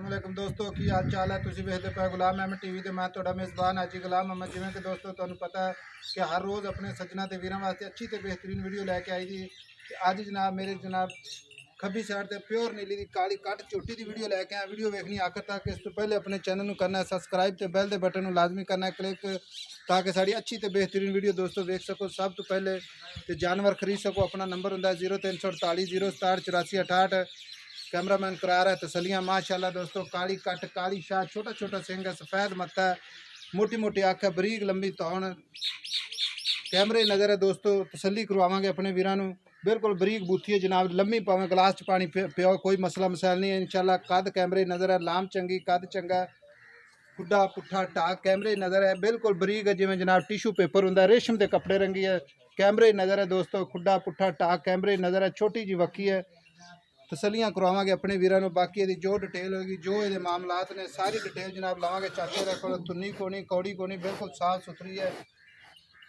अस्सलामुअलैकुम दोस्तों की हाल चाल है। तुम वेखते पे गुलाम अहमद टीवी ते मैं तुहाडा मेज़बान हाजी गुलाम अहमद। जिवें कि दोस्तों तुहानूं पता है कि हर रोज़ अपने सज्जना ते वीरां वास्ते अच्छी ते बेहतरीन वीडियो लैके आई दी। अज जनाब मेरे जनाब खब्बी साइड ते प्योर नीली दी काली कट झोटी दी वीडियो लैके आया। वीडियो वेखनी आखिर तक। इस तो पहले अपने चैनल नूं करना है सबसक्राइब ते बैल दे बटन नूं लाजमी करना है क्लिक, ताकि साड़ी अच्छी ते बेहतरीन वीडियो दोस्तों वेख सको। सब तो पहले ते जानवर खरीद सको। अपना नंबर हुंदा 0348 067 84 68। कैमरामैन करा रहा है तसलियाँ माशाल्लाह दोस्तों। काली कट काली शाह, छोटा छोटा सिंह है, सफ़ेद मत्था है, मोटी मोटी अख है, बरीक लंबी तौन, कैमरे नज़र है दोस्तों। तसली करवावांगे अपने वीरां नूं। बिल्कुल बरीक बूथी है जनाब, लम्मी पावे गिलास च पानी पियो, कोई मसला मसाइल नहीं है इंशाल्लाह। कद कैमरे नज़र है, लाम चंगी, कद चंगा, खुड्डा पुट्ठा टाक कैमरे नज़र है, बिल्कुल बरीक है जिवें जनाब टिशू पेपर हुंदा, रेशम के कपड़े रंगी है। कैमरे नज़र है दोस्तों, खुड्डा पुट्ठा टाक कैमरे नज़र है, छोटी जी वक्की है। तसलियाँ करवावांगे अपने वीरां नूं। बाकी ये जो डिटेल होगी, जो ये मामलात ने, सारी डिटेल जनाब लावांगे चाचे दे कोलों। तुन्नी कोनी कौड़ी कोनी, बिल्कुल साफ सुथरी है।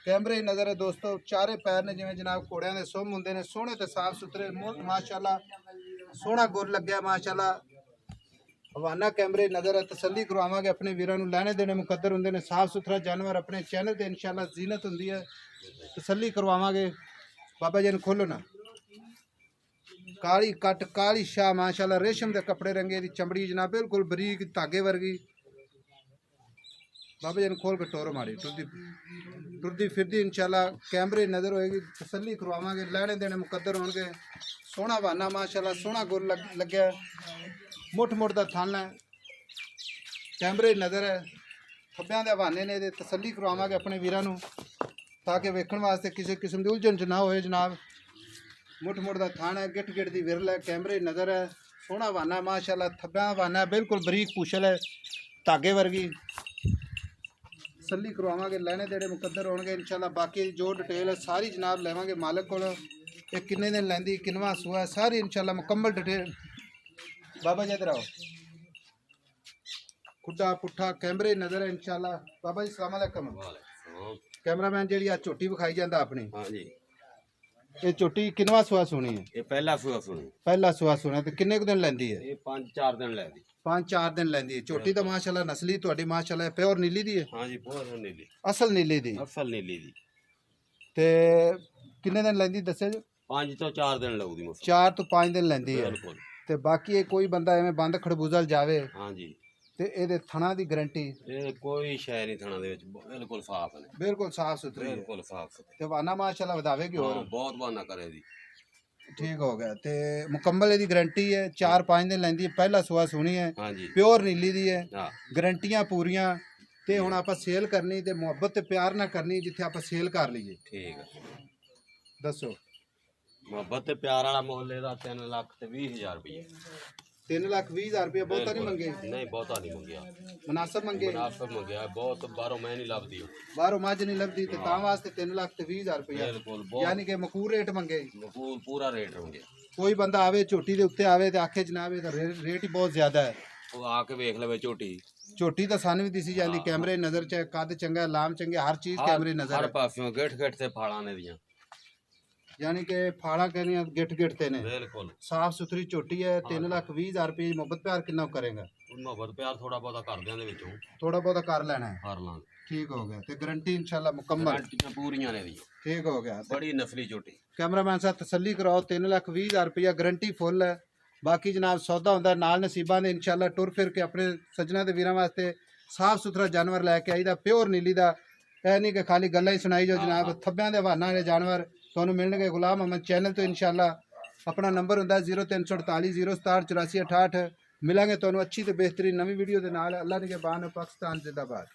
कैमरे नज़र है दोस्तों। चारे पैर ने जिवें जनाब घोड़ियां दे सुम हुंदे ने, सोहणे ते साफ सुथरे, माशाल्लाह सोहना गुर लग्या माशाल्लाह। हवाना कैमरे नज़र है। तसली करवावांगे अपने वीरां नूं। लैने देने मुकद्दर हुंदे ने, साफ सुथरा जानवर अपने चैनल ते इंशाल्लाह जीनत हुंदी है। तसली करवावांगे। बाबा जी ने खोलो ना। काली कट काली शाह माशाल्लाह, रेशम के कपड़े रंगे दी चमड़ी जनाब, बिल्कुल बरीक धागे वर्गी। बाबा जी ने खोल के टोर मारी, टुरदी फिरदी इंशाल्लाह कैमरे नज़र होएगी। तसली करवावांगे। लैने देने मुकद्दर होणगे। सोहना बहाना माशाल्लाह, सोहना गुर लग्या, मुठ मुठ दा थन है, कैमरे नज़र है, थब्बियां दे हवाने ने। तसली करवावांगे अपने वीरां नूं, ताकि वेखण वास्ते किसी किस्म दी उलझन च ना होए जनाब। मुठ मुठ का थान है, गिट गिट की विरल है, कैमरे नज़र है, सोहना वाना माशाल्लाह, थब्बा वाना है, बिल्कुल बरीक पूछल है, धागे वर्गी। तसली करवावांगे। लैने देने मुकद्दर होणगे इंशाल्लाह। बाकी जो डिटेल है सारी जनाब लैवांगे मालक को। ये किन्ने दिन लैंदी, किनवा सूआ है, सारी इंशाल्लाह मुकम्मल डिटेल। बाबा जी इधर आओ। खुड्डा पुट्ठा कैमरे नज़र है इंशाल्लाह। बाबा जी सलाम अलैकुम। कैमरामैन जी आ झोटी विखाई जाता अपनी, हाँ जी, ये झोटी किनवा सुआ सुनी है? ये पहला सूआ सुनी। पहला सुआ सुना। तो किन्ने कुछ दिन लैंदी है? ये 5-4 दिन लै दी। 5-4 दिन लैंदी है झोटी। तो माशाल्लाह नस्ली तुहाडी माशाल्लाह प्योर नीली दी है, हाँ जी, बहुत नीली, असल नीली दी। असल नीली दी। ते किन्ने दिन लैंदी दस्से जो? 5 ਤੋਂ 4 दिन लगदी मुझे। 4 तो 5 दिन लैंदी है। बिल्कुल। ते बाकी कोई बंदा एवें बंद खड़बूजल जावे हाँ जी, ते ਇਹਦੇ ਥਣਾ ਦੀ ਗਾਰੰਟੀ? ये कोई शय नहीं थाना दे विच, बिल्कुल साफ है, बिल्कुल साफ सुथरी है। बिल्कुल साफ सुथरी। ते वाना माशाल्लाह वधावेगी और हाँ, बहुत बहाना करे दी। ठीक हो गया। ते मुकम्मल ਇਹਦੀ ਗਾਰੰਟੀ है। 4-5 दिन लैंदी है। पहला सुआ सुनी है, हाँ जी, प्योर नीली दी है, हाँ ਗਾਰੰਟੀਆਂ ਪੂਰੀਆਂ। ਤੇ ਹੁਣ ਆਪਾਂ ਸੇਲ ਕਰਨੀ ਤੇ ਮੁਹੱਬਤ ਤੇ ਪਿਆਰ ਨਾਲ ਕਰਨੀ, ਜਿੱਥੇ ਆਪਾਂ ਸੇਲ ਕਰ ਲਈਏ। ठीक है। ਦੱਸੋ। मोहब्बत ते प्यार वाला मुहल्ले दा 3,20,000 रुपये। 3,20,000 रुपया बहुता नहीं मंगे? नहीं, बहुता नहीं मंगया, मुनासिब मंगे। मुनासिब मंगया, बहुत बारों मैं नहीं लभदी। बाहरों मज नहीं लगती ते तां वास्ते 3,20,000 रुपया, बिल्कुल बहुत यानी कि मकूर रेट मंगे। मकबूल, पूरा रेट मंगया। कोई बंदा आवे झोटी दे उत्ते आवे ते आखे जनाब ਇਹਦਾ रेट ही बहुत ज्यादा है। वो आके वेख लवे झोटी। झोटी ਤਾਂ ਸਾਨੂੰ ਵੀ ਦਿਸੀ ਜਾਂਦੀ, कैमरे नजर च कद चंगा, लाम चंगे, हर चीज कैमरे नजर हर है। पासों गिठ गिठ से फाड़ा ने दियां। यानी कि फाड़ा कहने गिट गिट ते ने। बिल्कुल साफ सुथरी झोटी है। 3,20,000 रुपये मुहब्बत प्यार कितना करेगा? मुहब्बत प्यार थोड़ा बहुता कर दियां दे विचों थोड़ा बहुत कर लेना है। कर लांगे। ठीक हो गया। ते गारंटी इंशाल्लाह मुकम्मल। गारंटियां पूरियां ने दी। ठीक हो गया। बड़ी नस्ली झोटी। कैमरामैन साहब तसल्ली कराओ। 3,20,000 रुपया गारंटी फुल है। बाकी जनाब सौदा होंदा नाल नसीबां दे इंशाल्लाह। टुर फिर के अपने सज्जना दे वीरां वास्ते साफ सुथरा जानवर लैके आईदा, प्योर नीली दा। ਇਹ ਨਹੀਂ ਕਿ ਖਾਲੀ ਗੱਲਾਂ ਹੀ ਸੁਣਾਈ ਜੋ ਜਨਾਬ। ਥੱਬਿਆਂ ਦੇ ਹਵਾਨਾ ਵਾਲੇ ਜਾਨਵਰ ਤੁਹਾਨੂੰ ਮਿਲਣਗੇ ਗੁਲਾਮ ਅਹਿਮਦ ਚੈਨਲ ਤੋਂ ਇੰਸ਼ਾਅੱਲਾ। ਆਪਣਾ ਨੰਬਰ ਹੁੰਦਾ 0348 067 84 68। ਮਿਲਾਂਗੇ ਤੁਹਾਨੂੰ ਅੱਛੀ ਤੇ ਬਿਹਤਰੀਨ ਨਵੀਂ ਵੀਡੀਓ ਦੇ ਨਾਲ। ਅੱਲਾ ਨਿਗਹਿਬਾਨ। ਪਾਕਿਸਤਾਨ ਜ਼ਿੰਦਾਬਾਦ।